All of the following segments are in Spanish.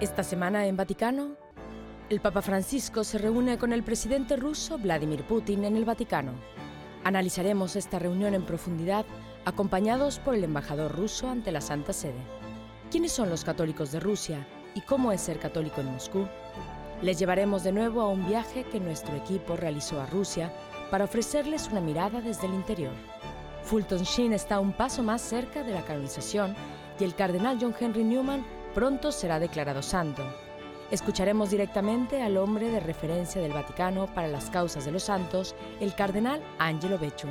Esta semana en Vaticano, el Papa Francisco se reúne con el presidente ruso Vladimir Putin en el Vaticano. Analizaremos esta reunión en profundidad, acompañados por el embajador ruso ante la Santa Sede. ¿Quiénes son los católicos de Rusia y cómo es ser católico en Moscú? Les llevaremos de nuevo a un viaje que nuestro equipo realizó a Rusia para ofrecerles una mirada desde el interior. Fulton Sheen está un paso más cerca de la canonización y el cardenal John Henry Newman pronto será declarado santo. Escucharemos directamente al hombre de referencia del Vaticano para las causas de los santos, el cardenal Angelo Becciu.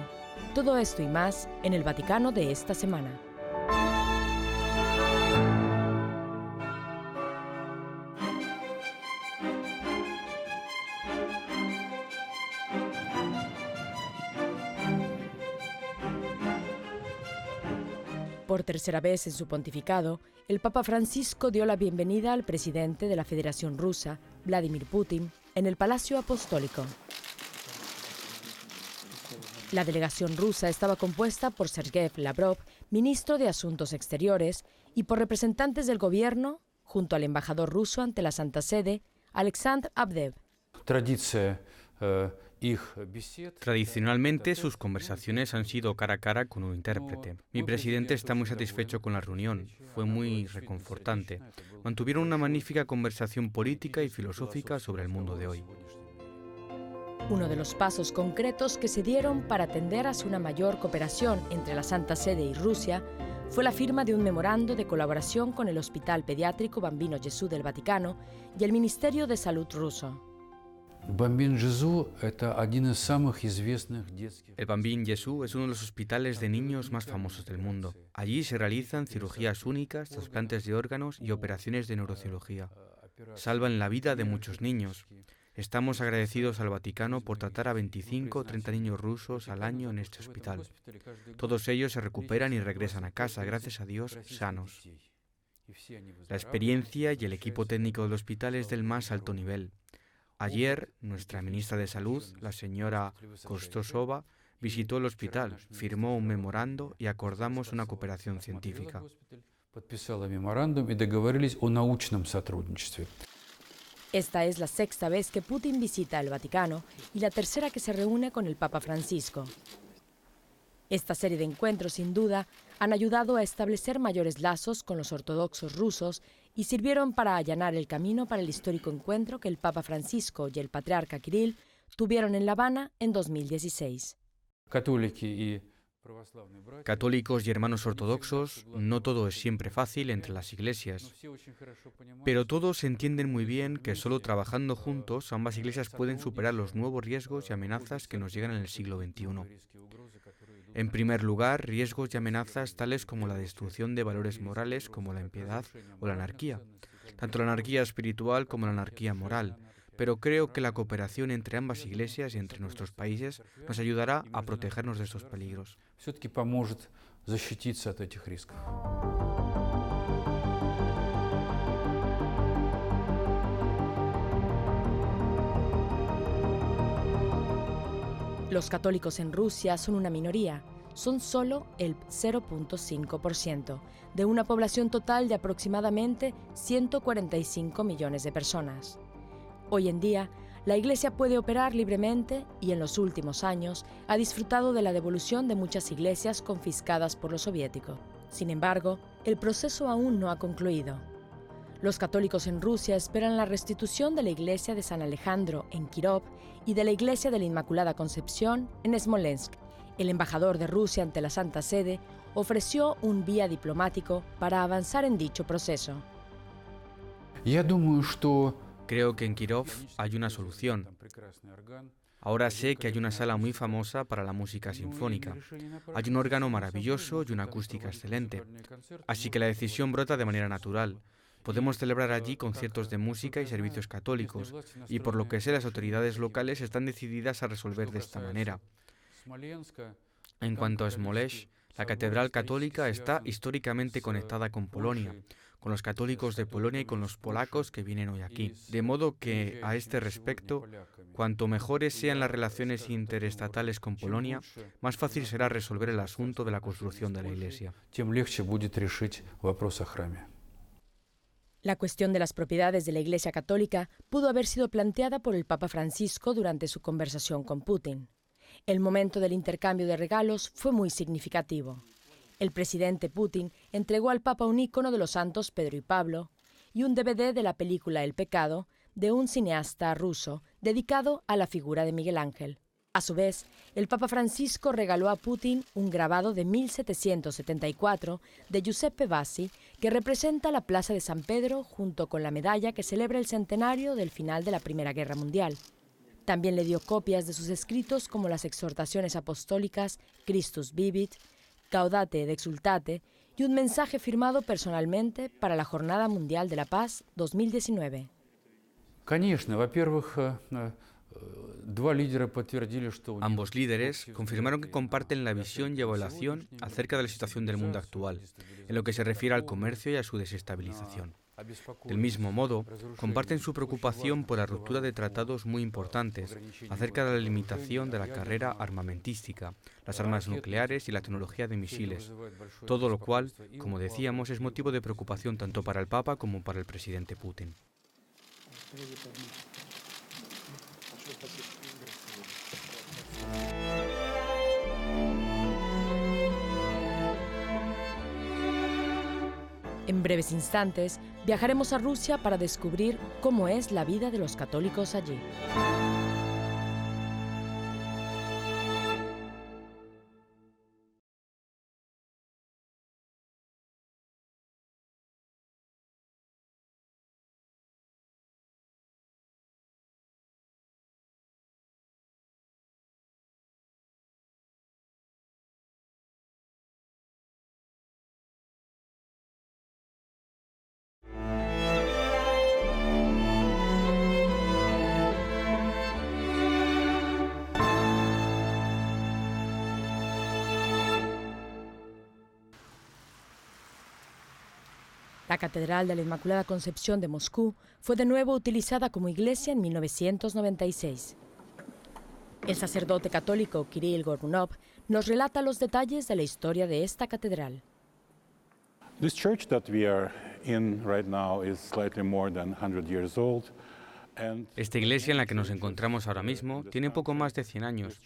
Todo esto y más en el Vaticano de esta semana. Por tercera vez en su pontificado, el Papa Francisco dio la bienvenida al presidente de la Federación Rusa, Vladimir Putin, en el Palacio Apostólico. La delegación rusa estaba compuesta por Sergei Lavrov, ministro de Asuntos Exteriores, y por representantes del gobierno, junto al embajador ruso ante la Santa Sede, Alexandr Abdev. Tradicionalmente, sus conversaciones han sido cara a cara con un intérprete. Mi presidente está muy satisfecho con la reunión. Fue muy reconfortante. Mantuvieron una magnífica conversación política y filosófica sobre el mundo de hoy. Uno de los pasos concretos que se dieron para tender hacia una mayor cooperación entre la Santa Sede y Rusia fue la firma de un memorando de colaboración con el Hospital Pediátrico Bambino Gesù del Vaticano y el Ministerio de Salud ruso. El Bambino Gesù es uno de los hospitales de niños más famosos del mundo. Allí se realizan cirugías únicas, trasplantes de órganos y operaciones de neurocirugía. Salvan la vida de muchos niños. Estamos agradecidos al Vaticano por tratar a 25 o 30 niños rusos al año en este hospital. Todos ellos se recuperan y regresan a casa, gracias a Dios, sanos. La experiencia y el equipo técnico del hospital es del más alto nivel. Ayer, nuestra ministra de Salud, la señora Kostosova, visitó el hospital, firmó un memorando y acordamos una cooperación científica. Esta es la sexta vez que Putin visita el Vaticano y la tercera que se reúne con el Papa Francisco. Esta serie de encuentros, sin duda, han ayudado a establecer mayores lazos con los ortodoxos rusos y sirvieron para allanar el camino para el histórico encuentro que el Papa Francisco y el patriarca Kirill tuvieron en La Habana en 2016. Católicos y hermanos ortodoxos, no todo es siempre fácil entre las iglesias, pero todos entienden muy bien que solo trabajando juntos ambas iglesias pueden superar los nuevos riesgos y amenazas que nos llegan en el siglo XXI. En primer lugar, riesgos y amenazas tales como la destrucción de valores morales como la impiedad o la anarquía, tanto la anarquía espiritual como la anarquía moral. Pero creo que la cooperación entre ambas iglesias y entre nuestros países nos ayudará a protegernos de estos peligros. Los católicos en Rusia son una minoría. Son solo el 0.5% de una población total de aproximadamente 145 millones de personas. Hoy en día, la Iglesia puede operar libremente y en los últimos años ha disfrutado de la devolución de muchas iglesias confiscadas por los soviéticos. Sin embargo, el proceso aún no ha concluido. Los católicos en Rusia esperan la restitución de la iglesia de San Alejandro en Kirov y de la iglesia de la Inmaculada Concepción en Smolensk. El embajador de Rusia ante la Santa Sede ofreció un vía diplomático para avanzar en dicho proceso. Creo que en Kirov hay una solución. Ahora sé que hay una sala muy famosa para la música sinfónica. Hay un órgano maravilloso y una acústica excelente. Así que la decisión brota de manera natural. Podemos celebrar allí conciertos de música y servicios católicos, y por lo que sé las autoridades locales están decididas a resolver de esta manera. En cuanto a Smolensk, la catedral católica está históricamente conectada con Polonia, con los católicos de Polonia y con los polacos que vienen hoy aquí. De modo que, a este respecto, cuanto mejores sean las relaciones interestatales con Polonia, más fácil será resolver el asunto de la construcción de la iglesia. La cuestión de las propiedades de la Iglesia Católica pudo haber sido planteada por el Papa Francisco durante su conversación con Putin. El momento del intercambio de regalos fue muy significativo. El presidente Putin entregó al Papa un ícono de los santos Pedro y Pablo y un DVD de la película El pecado de un cineasta ruso dedicado a la figura de Miguel Ángel. A su vez, el Papa Francisco regaló a Putin un grabado de 1774 de Giuseppe Bassi que representa la Plaza de San Pedro junto con la medalla que celebra el centenario del final de la Primera Guerra Mundial. También le dio copias de sus escritos como las exhortaciones apostólicas Christus Vivit, Gaudate et Exultate y un mensaje firmado personalmente para la Jornada Mundial de la Paz 2019. Ambos líderes confirmaron que comparten la visión y evaluación acerca de la situación del mundo actual, en lo que se refiere al comercio y a su desestabilización. Del mismo modo, comparten su preocupación por la ruptura de tratados muy importantes acerca de la limitación de la carrera armamentística, las armas nucleares y la tecnología de misiles, todo lo cual, como decíamos, es motivo de preocupación tanto para el Papa como para el presidente Putin. En breves instantes, viajaremos a Rusia para descubrir cómo es la vida de los católicos allí. La Catedral de la Inmaculada Concepción de Moscú fue de nuevo utilizada como iglesia en 1996. El sacerdote católico Kirill Gorbunov nos relata los detalles de la historia de esta catedral. This church that we are in right now is slightly more than 100 years old. Esta iglesia en la que nos encontramos ahora mismo tiene poco más de 100 años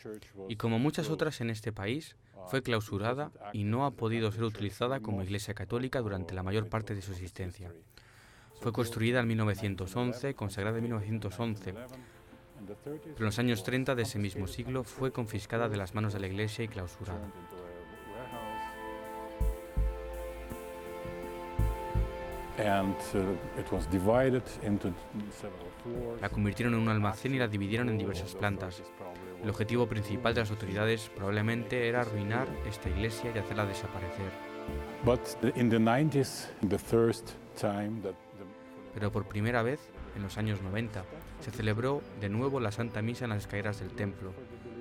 y, como muchas otras en este país, fue clausurada y no ha podido ser utilizada como iglesia católica durante la mayor parte de su existencia. Fue construida en 1911, consagrada en 1911, pero en los años 30 de ese mismo siglo fue confiscada de las manos de la iglesia y clausurada. La convirtieron en un almacén y la dividieron en diversas plantas. El objetivo principal de las autoridades probablemente era arruinar esta iglesia y hacerla desaparecer. Pero por primera vez, en los años 90, se celebró de nuevo la Santa Misa en las escaleras del templo.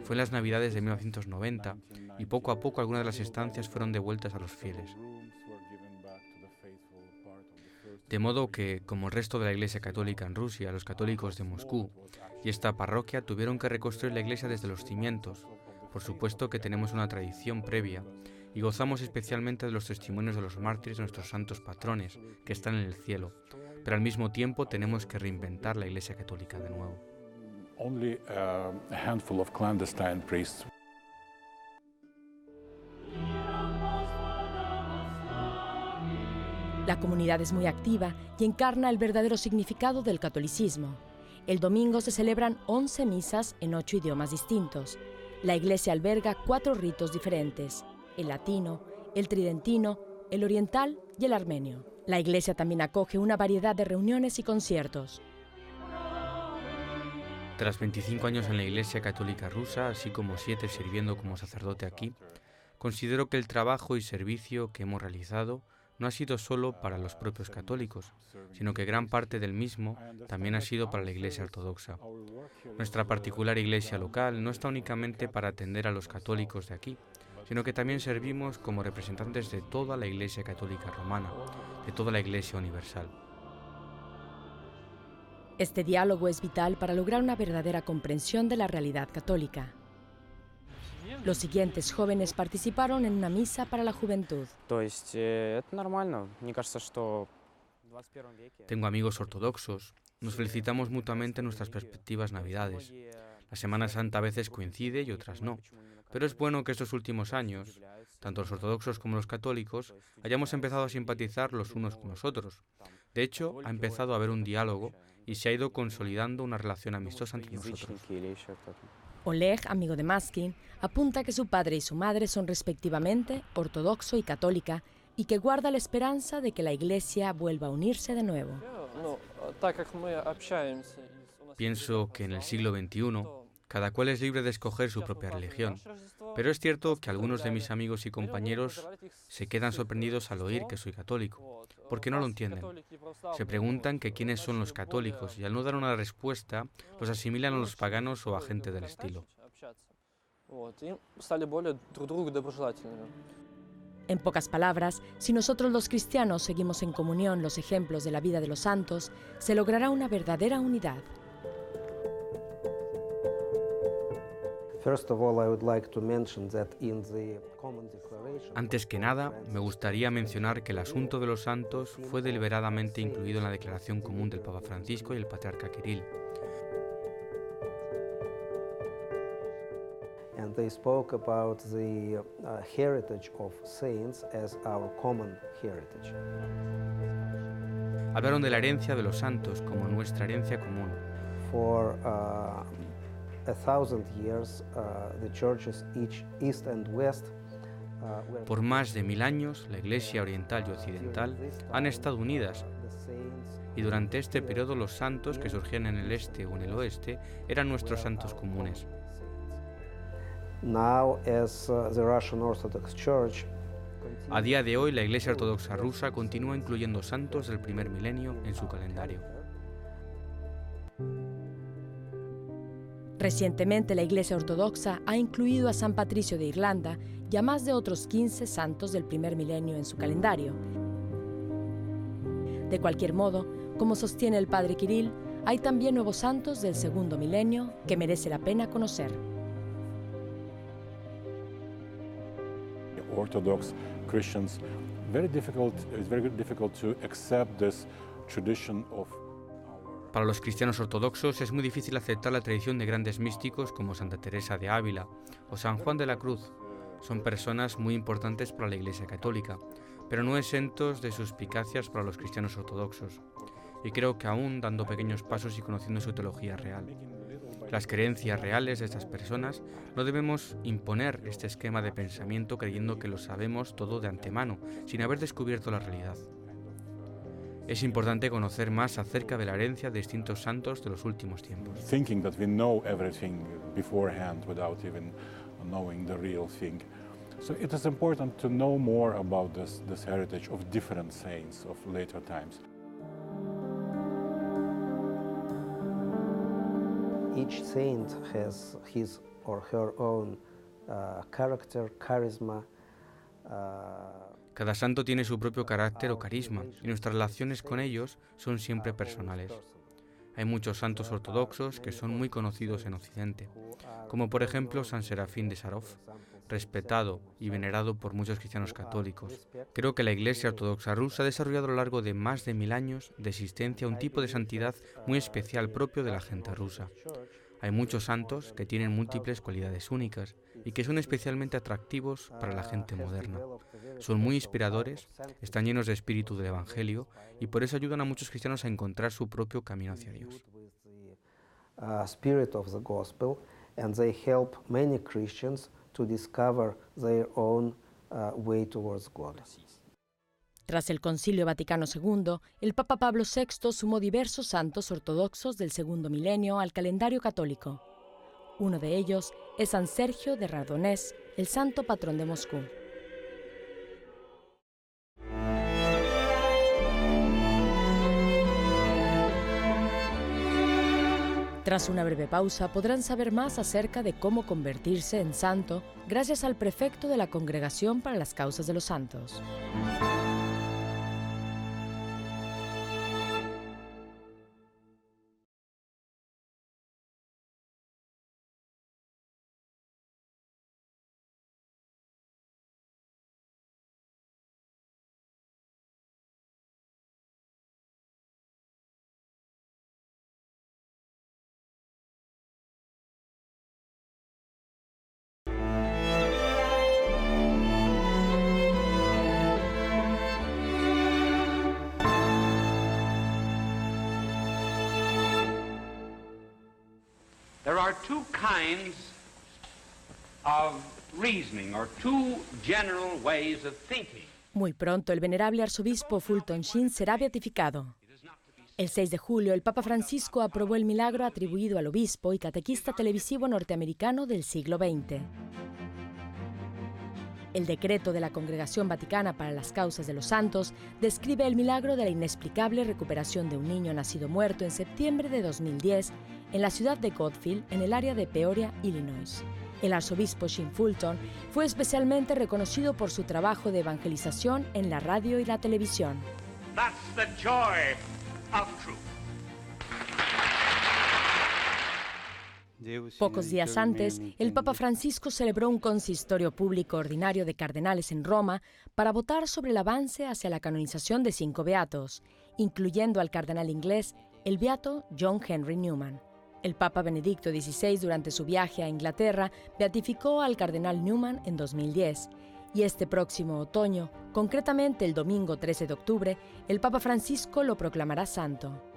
Fue en las Navidades de 1990 y poco a poco algunas de las estancias fueron devueltas a los fieles. De modo que, como el resto de la Iglesia Católica en Rusia, los católicos de Moscú y esta parroquia tuvieron que reconstruir la iglesia desde los cimientos. Por supuesto que tenemos una tradición previa y gozamos especialmente de los testimonios de los mártires de nuestros santos patrones, que están en el cielo, pero al mismo tiempo tenemos que reinventar la Iglesia Católica de nuevo. Only a handful of clandestine priests. La comunidad es muy activa y encarna el verdadero significado del catolicismo. El domingo se celebran 11 misas en 8 idiomas distintos. La iglesia alberga 4 ritos diferentes: el latino, el tridentino, el oriental y el armenio. La iglesia también acoge una variedad de reuniones y conciertos. Tras 25 años en la Iglesia Católica rusa, así como 7 sirviendo como sacerdote aquí, considero que el trabajo y servicio que hemos realizado no ha sido solo para los propios católicos, sino que gran parte del mismo también ha sido para la Iglesia Ortodoxa. Nuestra particular iglesia local no está únicamente para atender a los católicos de aquí, sino que también servimos como representantes de toda la Iglesia Católica Romana, de toda la Iglesia Universal. Este diálogo es vital para lograr una verdadera comprensión de la realidad católica. Los siguientes jóvenes participaron en una misa para la juventud. Tengo amigos ortodoxos. Nos felicitamos mutuamente en nuestras perspectivas navidades. La Semana Santa a veces coincide y otras no. Pero es bueno que estos últimos años, tanto los ortodoxos como los católicos, hayamos empezado a simpatizar los unos con los otros. De hecho, ha empezado a haber un diálogo y se ha ido consolidando una relación amistosa entre nosotros. Oleg, amigo de Maskin, apunta que su padre y su madre son respectivamente ortodoxo y católica y que guarda la esperanza de que la Iglesia vuelva a unirse de nuevo. Pienso que en el siglo XXI, cada cual es libre de escoger su propia religión, pero es cierto que algunos de mis amigos y compañeros se quedan sorprendidos al oír que soy católico, porque no lo entienden. Se preguntan que quiénes son los católicos y al no dar una respuesta, los asimilan a los paganos o a gente del estilo. En pocas palabras, si nosotros los cristianos seguimos en comunión los ejemplos de la vida de los santos, se logrará una verdadera unidad. Antes que nada, me gustaría mencionar que el asunto de los santos fue deliberadamente incluido en la declaración común del Papa Francisco y el Patriarca Kirill. And they spoke about the heritage of saints as our common heritage. Hablaron de la herencia de los santos como nuestra herencia común. For 1,000 years, the churches, east and west, Por más de 1000 años, la Iglesia oriental y occidental han estado unidas, y durante este periodo los santos que surgían en el este o en el oeste eran nuestros santos comunes. Now, as the Russian Orthodox Church, A día de hoy, la Iglesia Ortodoxa rusa continúa incluyendo santos del primer milenio en su calendario. Recientemente, la Iglesia Ortodoxa ha incluido a San Patricio de Irlanda y a más de otros 15 santos del primer milenio en su calendario. De cualquier modo, como sostiene el padre Kirill, hay también nuevos santos del segundo milenio que merece la pena conocer. Orthodox Christians, it's very difficult to accept this tradition of. Para los cristianos ortodoxos es muy difícil aceptar la tradición de grandes místicos como Santa Teresa de Ávila o San Juan de la Cruz. Son personas muy importantes para la Iglesia Católica, pero no exentos de suspicacias para los cristianos ortodoxos. Y creo que aún dando pequeños pasos y conociendo su teología real, las creencias reales de estas personas, no debemos imponer este esquema de pensamiento creyendo que lo sabemos todo de antemano, sin haber descubierto la realidad. Es importante conocer más acerca de la herencia de distintos santos de los últimos tiempos. Thinking that we know everything beforehand without even knowing the real thing. So it is important to know more about this heritage of different saints of later times. each saint has his or her own character, charisma. Cada santo tiene su propio carácter o carisma, y nuestras relaciones con ellos son siempre personales. Hay muchos santos ortodoxos que son muy conocidos en Occidente, como por ejemplo San Serafín de Sarov, respetado y venerado por muchos cristianos católicos. Creo que la Iglesia Ortodoxa rusa ha desarrollado a lo largo de más de 1000 años de existencia un tipo de santidad muy especial propio de la gente rusa. Hay muchos santos que tienen múltiples cualidades únicas y que son especialmente atractivos para la gente moderna. Son muy inspiradores, están llenos de espíritu del Evangelio y por eso ayudan a muchos cristianos a encontrar su propio camino hacia Dios. Spirit of the gospel, and they help many Christians to discover their own way towards God. Tras el Concilio Vaticano II, el Papa Pablo VI sumó diversos santos ortodoxos del segundo milenio al calendario católico. Uno de ellos es San Sergio de Radonez, el santo patrón de Moscú. Tras una breve pausa podrán saber más acerca de cómo convertirse en santo gracias al prefecto de la Congregación para las Causas de los Santos. There are two kinds of reasoning, or two general ways of thinking. Muy pronto el venerable arzobispo Fulton Sheen será beatificado. El 6 de julio, el Papa Francisco aprobó el milagro atribuido al obispo y catequista televisivo norteamericano del siglo XX. El decreto de la Congregación Vaticana para las Causas de los Santos describe el milagro de la inexplicable recuperación de un niño nacido muerto en septiembre de 2010 en la ciudad de Godfield, en el área de Peoria, Illinois. El arzobispo Sheen Fulton fue especialmente reconocido por su trabajo de evangelización en la radio y la televisión. That's the joy of truth. Pocos días antes, el Papa Francisco celebró un consistorio público ordinario de cardenales en Roma para votar sobre el avance hacia la canonización de 5 beatos, incluyendo al cardenal inglés, el beato John Henry Newman. El Papa Benedicto XVI, durante su viaje a Inglaterra, beatificó al cardenal Newman en 2010. Y este próximo otoño, concretamente el domingo 13 de octubre, el Papa Francisco lo proclamará santo.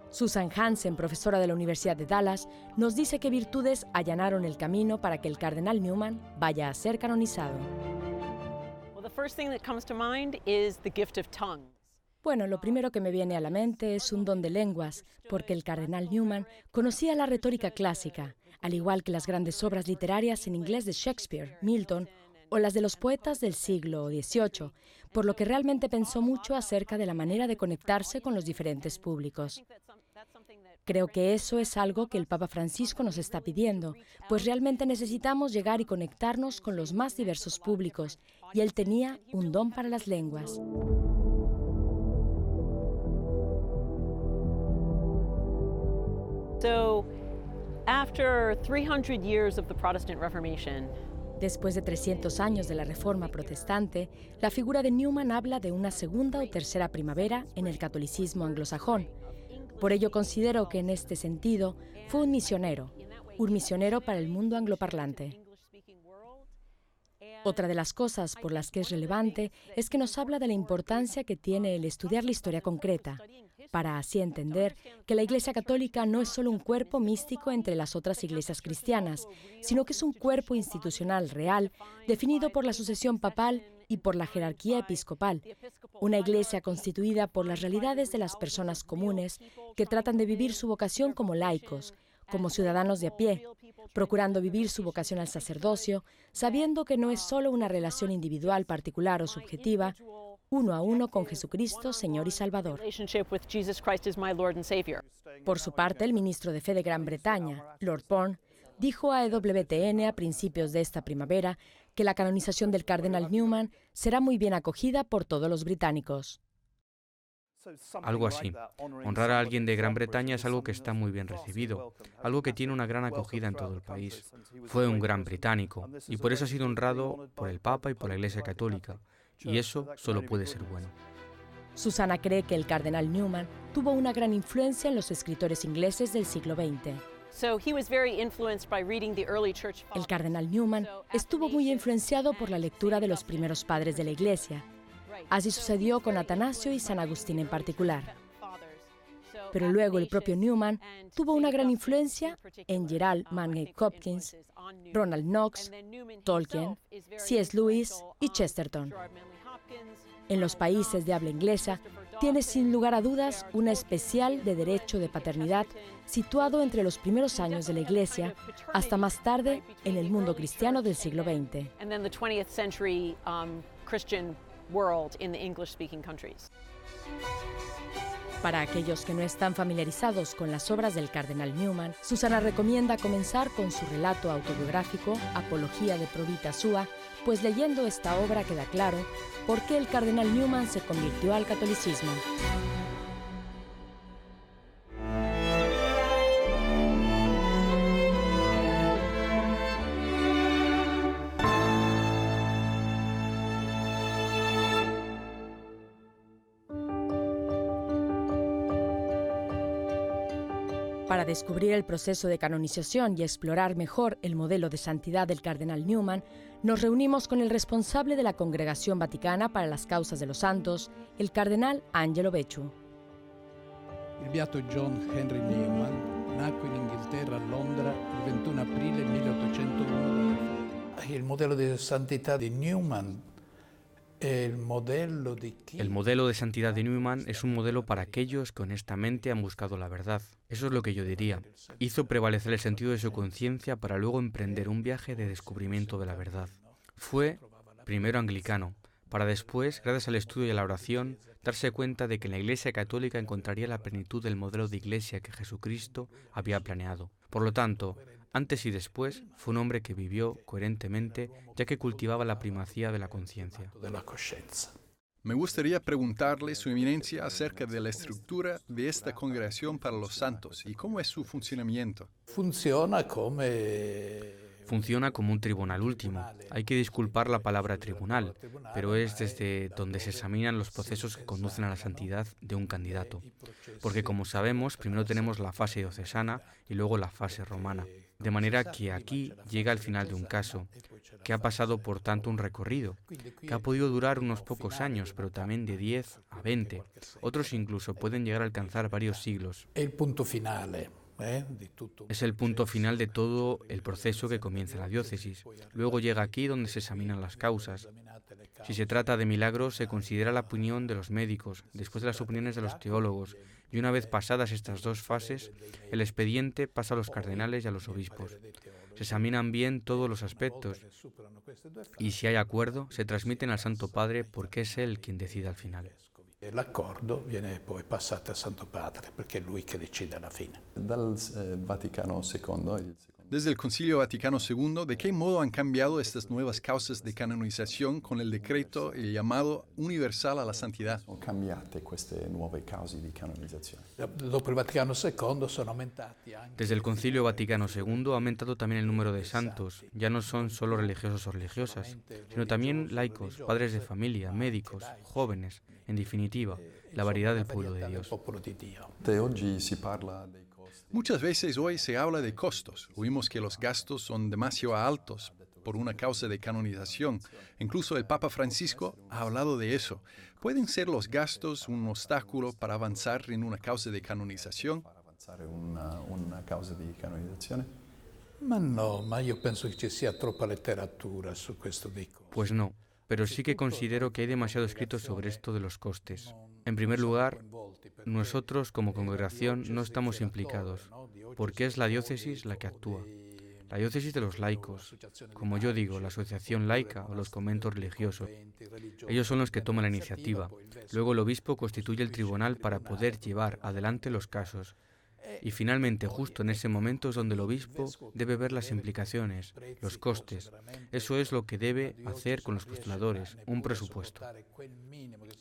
Susan Hansen, profesora de la Universidad de Dallas, nos dice qué virtudes allanaron el camino para que el cardenal Newman vaya a ser canonizado. Bueno, lo primero que me viene a la mente es un don de lenguas, porque el cardenal Newman conocía la retórica clásica, al igual que las grandes obras literarias en inglés de Shakespeare, Milton o las de los poetas del siglo XVIII, por lo que realmente pensó mucho acerca de la manera de conectarse con los diferentes públicos. Creo que eso es algo que el Papa Francisco nos está pidiendo, pues realmente necesitamos llegar y conectarnos con los más diversos públicos, y él tenía un don para las lenguas. So, after 300 years of the Protestant Reformation, después de 300 años de la Reforma Protestante, la figura de Newman habla de una segunda o tercera primavera en el catolicismo anglosajón. Por ello considero que en este sentido fue un misionero para el mundo angloparlante. Otra de las cosas por las que es relevante es que nos habla de la importancia que tiene el estudiar la historia concreta, para así entender que la Iglesia Católica no es solo un cuerpo místico entre las otras iglesias cristianas, sino que es un cuerpo institucional real, definido por la sucesión papal y por la jerarquía episcopal, una iglesia constituida por las realidades de las personas comunes que tratan de vivir su vocación como laicos, como ciudadanos de a pie, procurando vivir su vocación al sacerdocio, sabiendo que no es solo una relación individual, particular o subjetiva, uno a uno con Jesucristo, Señor y Salvador. Por su parte, el ministro de Fe de Gran Bretaña, Lord Bourne, dijo a EWTN a principios de esta primavera que la canonización del cardenal Newman será muy bien acogida por todos los británicos. Algo así. Honrar a alguien de Gran Bretaña es algo que está muy bien recibido, algo que tiene una gran acogida en todo el país. Fue un gran británico, y por eso ha sido honrado por el Papa y por la Iglesia Católica, y eso solo puede ser bueno. Susana cree que el cardenal Newman tuvo una gran influencia en los escritores ingleses del siglo XX. El cardenal Newman estuvo muy influenciado por la lectura de los primeros padres de la Iglesia. Así sucedió con Atanasio y San Agustín en particular. Pero luego el propio Newman tuvo una gran influencia en Gerald Manley Hopkins, Ronald Knox, Tolkien, C.S. Lewis y Chesterton. En los países de habla inglesa, tiene sin lugar a dudas una especial de derecho de paternidad situado entre los primeros años de la Iglesia hasta más tarde en el mundo cristiano del siglo XX. Para aquellos que no están familiarizados con las obras del cardenal Newman, Susana recomienda comenzar con su relato autobiográfico, Apología de Pro Vita Sua, pues leyendo esta obra queda claro por qué el cardenal Newman se convirtió al catolicismo. Para descubrir el proceso de canonización y explorar mejor el modelo de santidad del cardenal Newman, nos reunimos con el responsable de la Congregación Vaticana para las Causas de los Santos, el cardenal Angelo Becciu. Il beato John Henry Newman Nacque in Inghilterra, a Londra, il 21 aprile 1801. Il modello di santità di Newman. El modelo de santidad de Newman es un modelo para aquellos que honestamente han buscado la verdad. Eso es lo que yo diría. Hizo prevalecer el sentido de su conciencia para luego emprender un viaje de descubrimiento de la verdad. Fue primero anglicano, para después, gracias al estudio y a la oración, darse cuenta de que en la Iglesia Católica encontraría la plenitud del modelo de iglesia que Jesucristo había planeado. Por lo tanto, antes y después, fue un hombre que vivió coherentemente, ya que cultivaba la primacía de la conciencia. Me gustaría preguntarle, Su Eminencia, acerca de la estructura de esta congregación para los santos y cómo es su funcionamiento. Funciona como un tribunal último. Hay que disculpar la palabra tribunal, pero es desde donde se examinan los procesos que conducen a la santidad de un candidato. Porque como sabemos, primero tenemos la fase diocesana y luego la fase romana. De manera que aquí llega al final de un caso, que ha pasado por tanto un recorrido, que ha podido durar unos pocos años, pero también de 10 a 20. Otros incluso pueden llegar a alcanzar varios siglos. El punto final. Es el punto final de todo el proceso que comienza en la diócesis. Luego llega aquí donde se examinan las causas. Si se trata de milagros, se considera la opinión de los médicos, después de las opiniones de los teólogos, y una vez pasadas estas dos fases, el expediente pasa a los cardenales y a los obispos. Se examinan bien todos los aspectos, y si hay acuerdo, se transmiten al Santo Padre porque es él quien decide al final. L'accordo viene poi passato al Santo Padre, perché è lui che decide alla fine. Desde el Concilio Vaticano II, ¿de qué modo han cambiado estas nuevas causas de canonización con el decreto y el llamado universal a la santidad? Dopo il Vaticano II sono aumentati anche. Desde el Concilio Vaticano II ha aumentado también el número de santos. Ya no son solo religiosos o religiosas, sino también laicos, padres de familia, médicos, jóvenes, en definitiva, la variedad del pueblo de Dios. Muchas veces hoy se habla de costos. Oímos que los gastos son demasiado altos por una causa de canonización. Incluso el Papa Francisco ha hablado de eso. ¿Pueden ser los gastos un obstáculo para avanzar en una causa de canonización? Ma io penso che ci sia troppa letteratura su questo dico. Pues no, pero sí que considero que hay demasiado escrito sobre esto de los costes. En primer lugar, nosotros como congregación no estamos implicados, porque es la diócesis la que actúa. La diócesis de los laicos, como yo digo, la asociación laica o los conventos religiosos. Ellos son los que toman la iniciativa. Luego el obispo constituye el tribunal para poder llevar adelante los casos. Y finalmente, justo en ese momento es donde el obispo debe ver las implicaciones, los costes. Eso es lo que debe hacer con los postuladores, un presupuesto.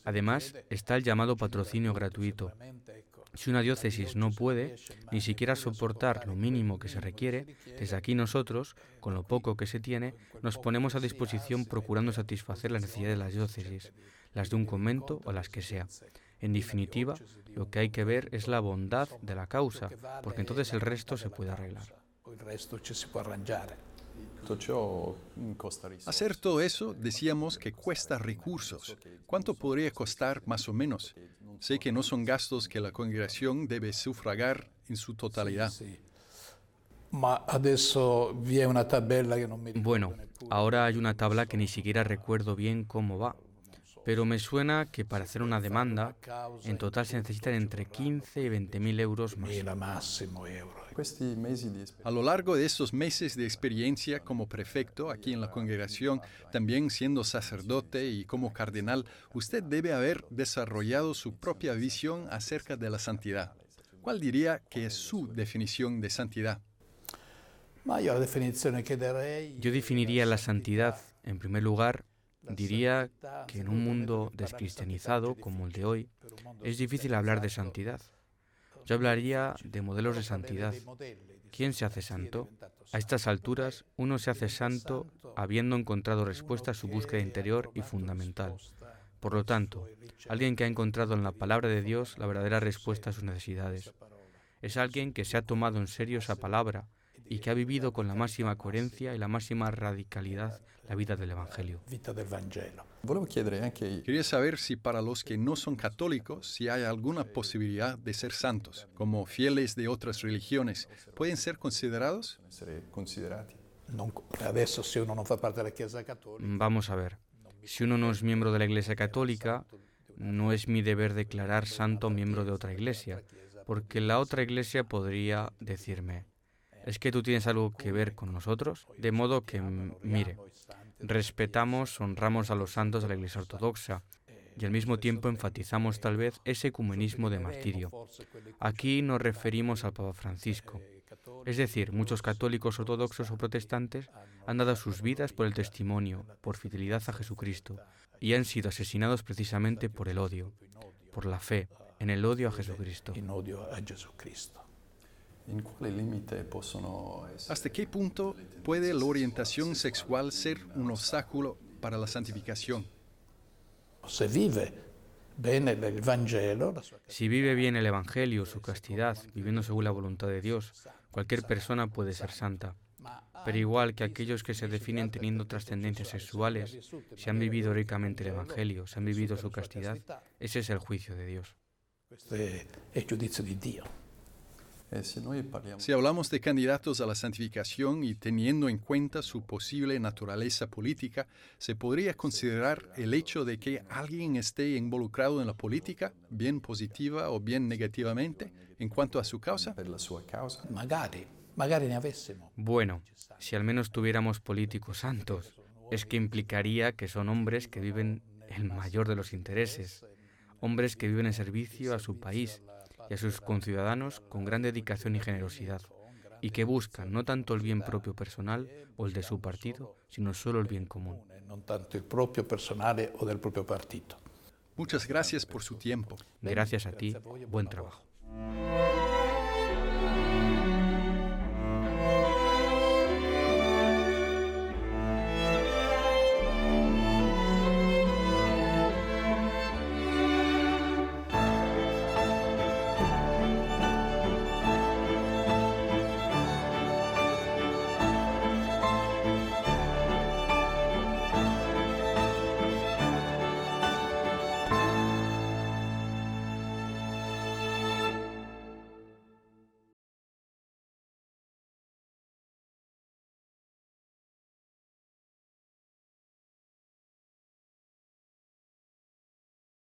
Además, está el llamado patrocinio gratuito. Si una diócesis no puede ni siquiera soportar lo mínimo que se requiere, desde aquí nosotros, con lo poco que se tiene, nos ponemos a disposición procurando satisfacer las necesidades de las diócesis, las de un convento o las que sea. En definitiva, lo que hay que ver es la bondad de la causa, porque entonces el resto se puede arreglar. Hacer todo eso, decíamos que cuesta recursos. ¿Cuánto podría costar más o menos? Sé que no son gastos que la congregación debe sufragar en su totalidad. Bueno, ahora hay una tabla que ni siquiera recuerdo bien cómo va. Pero me suena que para hacer una demanda, en total se necesitan entre 15 y 20.000 euros más. A lo largo de estos meses de experiencia como prefecto aquí en la congregación, también siendo sacerdote y como cardenal, usted debe haber desarrollado su propia visión acerca de la santidad. ¿Cuál diría que es su definición de santidad? Yo definiría la santidad, en primer lugar, diría que en un mundo descristianizado como el de hoy, es difícil hablar de santidad. Yo hablaría de modelos de santidad. ¿Quién se hace santo? A estas alturas, uno se hace santo habiendo encontrado respuesta a su búsqueda interior y fundamental. Por lo tanto, alguien que ha encontrado en la palabra de Dios la verdadera respuesta a sus necesidades. Es alguien que se ha tomado en serio esa palabra y que ha vivido con la máxima coherencia y la máxima radicalidad la vida del Evangelio. Vita del Vangelo. Quería saber si para los que no son católicos, si hay alguna posibilidad de ser santos, como fieles de otras religiones, ¿pueden ser considerados? Adesso se uno non fa parte della Chiesa Cattolica. Vamos a ver, si uno no es miembro de la Iglesia Católica, no es mi deber declarar santo a un miembro de otra iglesia, porque la otra iglesia podría decirme: ¿es que tú tienes algo que ver con nosotros? De modo que, mire, respetamos, honramos a los santos de la Iglesia Ortodoxa y al mismo tiempo enfatizamos tal vez ese ecumenismo de martirio. Aquí nos referimos al Papa Francisco. Es decir, muchos católicos ortodoxos o protestantes han dado sus vidas por el testimonio, por fidelidad a Jesucristo, y han sido asesinados precisamente por el odio, por la fe, en el odio a Jesucristo. In odio a Jesucristo. ¿Hasta qué punto puede la orientación sexual ser un obstáculo para la santificación? Se vive bene il Vangelo, Si vive bien el Evangelio, su castidad, viviendo según la voluntad de Dios, cualquier persona puede ser santa. Pero igual que aquellos que se definen teniendo trascendencias sexuales, si han vivido heroicamente el Evangelio, si han vivido su castidad, ese es el juicio de Dios. questo è il giudizio di Dio. Si hablamos de candidatos a la santificación y teniendo en cuenta su posible naturaleza política, ¿se podría considerar el hecho de que alguien esté involucrado en la política, bien positiva o bien negativamente, en cuanto a su causa? Magari ne avessimo. Bueno, si al menos tuviéramos políticos santos, es que implicaría que son hombres que viven el mayor de los intereses, hombres que viven en servicio a su país y a sus conciudadanos con gran dedicación y generosidad, y que buscan no tanto el bien propio personal o el de su partido, sino solo el bien común. Non tanto il proprio personale o del proprio partito. Muchas gracias por su tiempo. Gracias a ti, buen trabajo.